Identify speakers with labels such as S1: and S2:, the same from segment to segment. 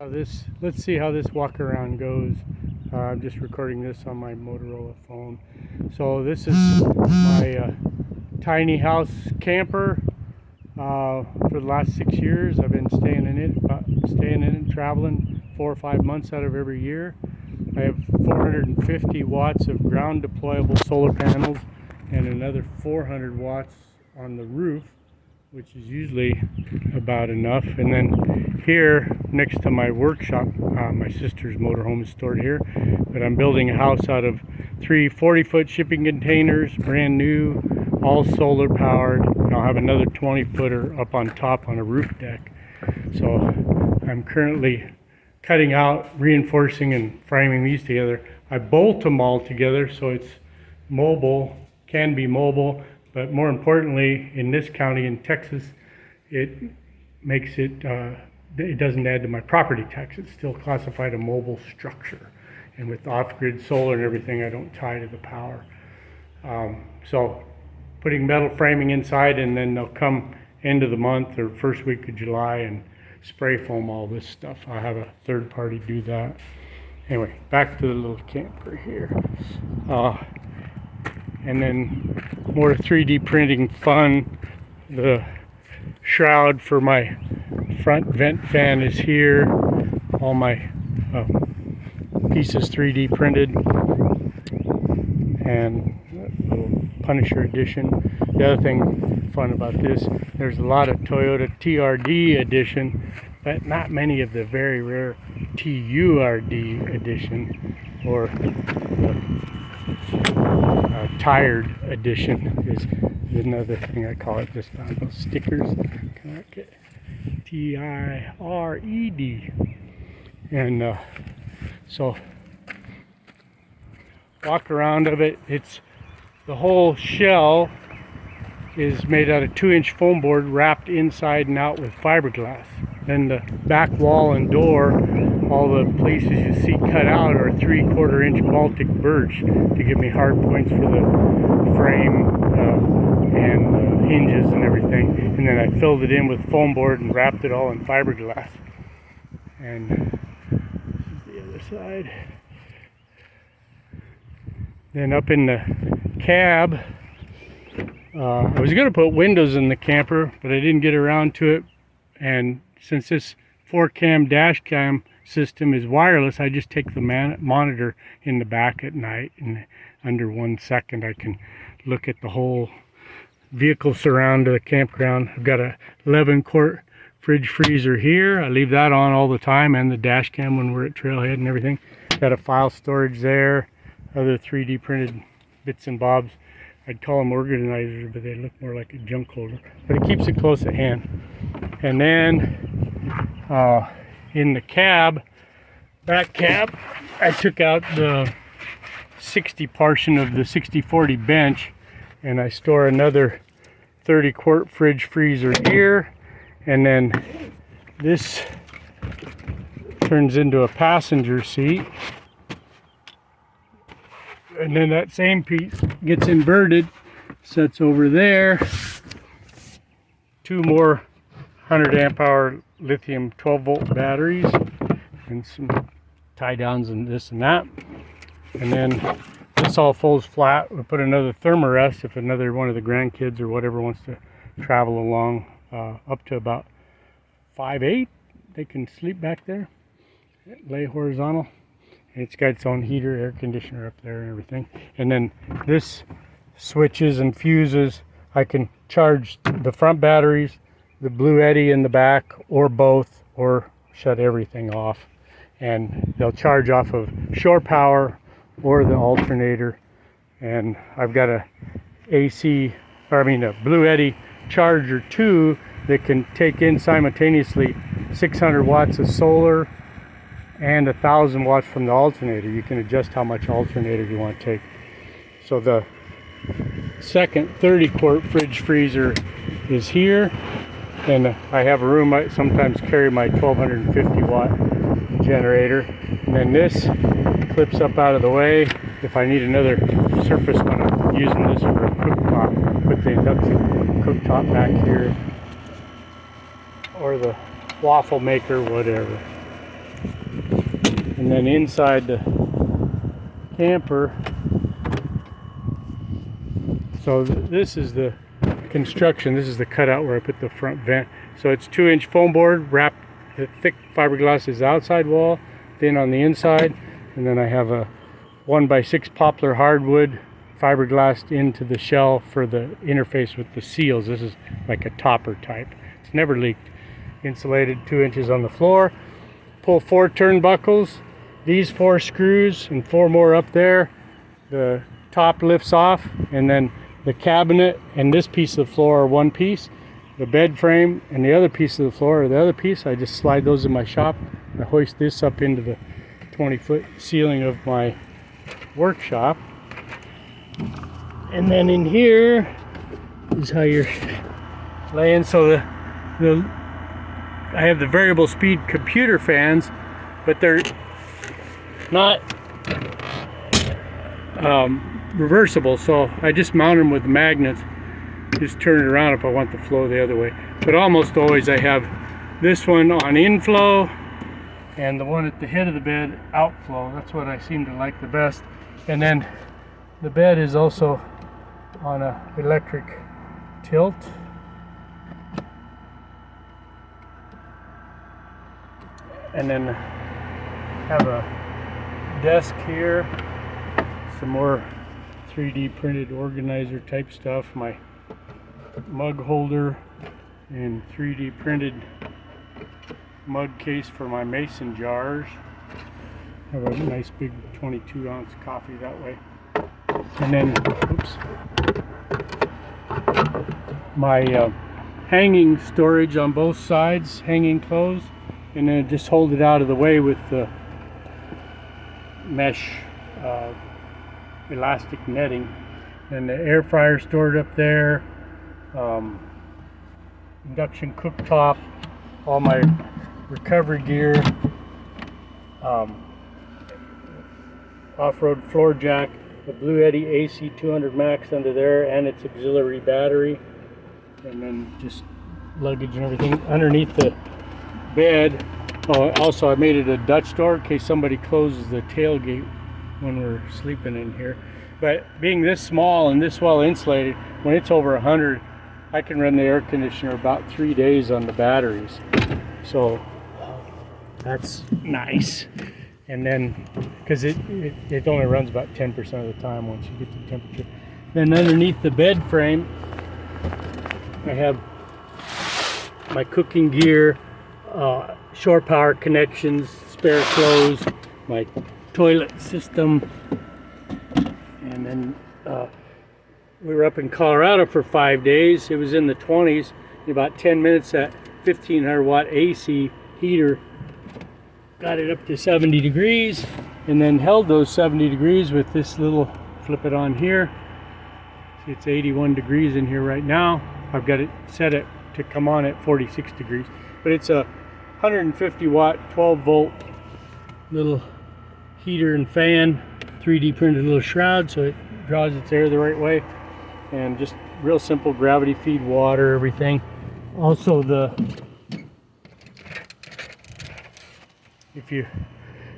S1: Let's see how this walk around goes. I'm just recording this on my Motorola phone. So this is my tiny house camper. For the last 6 years, I've been staying in it, and traveling 4 or 5 months out of every year. I have 450 watts of ground deployable solar panels and another 400 watts on the roof, which is usually about enough. And then here next to my workshop, my sister's motorhome is stored here, but I'm building a house out of 3 40-foot shipping containers, brand new, all solar powered, and I'll have another 20-footer up on top on a roof deck. So I'm currently cutting out, reinforcing, and framing these together. I bolt them all together so it's mobile, can be mobile, but more importantly, in this county in Texas, it makes it, it doesn't add to my property tax. It's still classified a mobile structure. And with off-grid solar and everything, I don't tie to the power. So putting metal framing inside, and then they'll come end of the month or first week of July and spray foam all this stuff. I'll have a third party do that. Anyway, back to the little camper here. And then more 3D printing fun. The shroud for my front vent fan is here. All my pieces 3D printed. And a little Punisher edition. The other thing fun about this, there's a lot of Toyota TRD edition, but not many of the very rare TURD edition or the tired edition is another thing I call it. Just on those stickers, kind of like TIRED, and so walk around of it. It's the whole shell is made out of 2-inch foam board wrapped inside and out with fiberglass. Then the back wall and door, all the places you see cut out are 3/4-inch Baltic birch to give me hard points for the frame and the hinges and everything. And then I filled it in with foam board and wrapped it all in fiberglass. And this is the other side. Then up in the cab, I was going to put windows in the camper, but I didn't get around to it. And since this 4-cam dash cam system is wireless, I just take the monitor in the back at night, and under 1 second I can look at the whole vehicle surround of the campground. I've got a 11-quart fridge freezer here. I leave that on all the time, and the dash cam when we're at trailhead and everything. Got a file storage there, other 3D printed bits and bobs. I'd call them organizers, but they look more like a junk holder. But it keeps it close at hand. And then in the cab, back cab, I took out the 60 portion of the 60/40 bench, and I store another 30-quart fridge freezer here. And then this turns into a passenger seat. And then that same piece gets inverted, sets over there. 2 more 100-amp-hour lithium 12-volt batteries and some tie downs and this and that. And then this all folds flat. We'll put another thermarest if another one of the grandkids or whatever wants to travel along, up to about 5'8". They can sleep back there, lay horizontal. And it's got its own heater, air conditioner up there and everything. And then this switches and fuses. I can charge the front batteries, the Blue Eddy in the back, or both, or shut everything off. And they'll charge off of shore power or the alternator. And I've got a Blue Eddy charger too that can take in simultaneously 600 watts of solar and 1,000 watts from the alternator. You can adjust how much alternator you want to take. So the second 30-quart fridge freezer is here, and I have a room. I sometimes carry my 1250 watt generator, and then this clips up out of the way if I need another surface when I'm using this for a cooktop. Put the induction cooktop back here, or the waffle maker, whatever. And then inside the camper, so this is the construction. This is the cutout where I put the front vent. So it's 2-inch foam board wrapped. The thick fiberglass is the outside wall, thin on the inside, and then I have a 1x6 poplar hardwood fiberglassed into the shell for the interface with the seals. This is like a topper type. It's never leaked. Insulated 2 inches on the floor. Pull 4 turnbuckles. These 4 screws and 4 more up there. The top lifts off, and then the cabinet and this piece of the floor are one piece. The bed frame and the other piece of the floor are the other piece. I just slide those in my shop. I hoist this up into the 20-foot ceiling of my workshop. And then in here is how you're laying. So I have the variable speed computer fans, but they're not reversible, so I just mount them with magnets. Just turn it around if I want the flow the other way. But almost always I have this one on inflow and the one at the head of the bed outflow. That's what I seem to like the best. And then the bed is also on a electric tilt. And then have a desk here, some more 3D printed organizer type stuff, my mug holder and 3D printed mug case for my mason jars. Have a nice big 22-ounce coffee that way. And then, oops, my hanging storage on both sides, hanging clothes, and then just hold it out of the way with the mesh elastic netting. And the air fryer stored up there, induction cooktop, all my recovery gear, off-road floor jack, the Blue Eddy AC 200 Max under there, and its auxiliary battery, and then just luggage and everything underneath the bed. Oh, also I made it a Dutch door in case somebody closes the tailgate when we're sleeping in here. But being this small and this well insulated, when it's over 100, I can run the air conditioner about 3 days on the batteries. So that's nice. And then, because it only runs about 10% of the time once you get the temperature. Then underneath the bed frame, I have my cooking gear, shore power connections, spare clothes, my toilet system. And then we were up in Colorado for 5 days. It was in the 20s. In about 10 minutes, that 1500 watt AC heater got it up to 70 degrees, and then held those 70 degrees with this little, flip it on here. It's 81 degrees in here right now. I've got it set it to come on at 46 degrees. But it's a 150 watt, 12 volt little heater and fan, 3D printed little shroud, so it draws its air the right way. And just real simple gravity feed water, everything. Also if you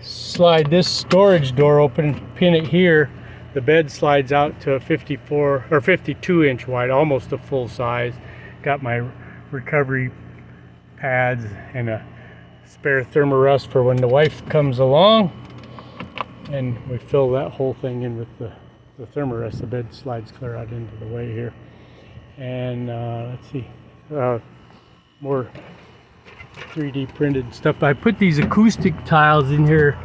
S1: slide this storage door open, pin it here, the bed slides out to a 54 or 52 inch wide, almost a full size. Got my recovery pads and a spare thermarest for when the wife comes along. And we fill that whole thing in with the thermarest. The bed slides clear out into the way here. And let's see, more 3D printed stuff. I put these acoustic tiles in here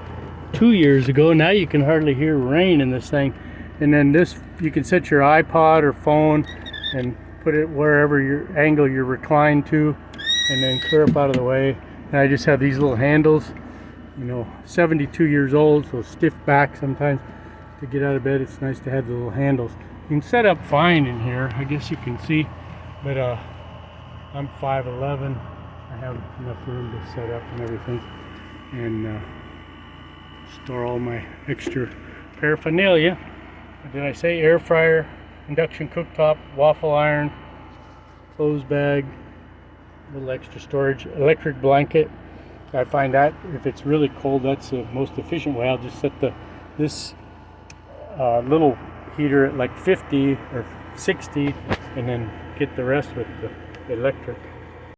S1: 2 years ago. Now you can hardly hear rain in this thing. And then this, you can set your iPod or phone and put it wherever your angle you're reclined to, and then clear up out of the way. And I just have these little handles, you know, 72 years old, so stiff back sometimes to get out of bed. It's nice to have the little handles. You can set up fine in here, I guess you can see, but I'm 5'11". I have enough room to set up and everything, and store all my extra paraphernalia. Did I say air fryer, induction cooktop, waffle iron, clothes bag, little extra storage, electric blanket, I find that if it's really cold, that's the most efficient way. I'll just set this little heater at like 50 or 60 and then get the rest with the electric.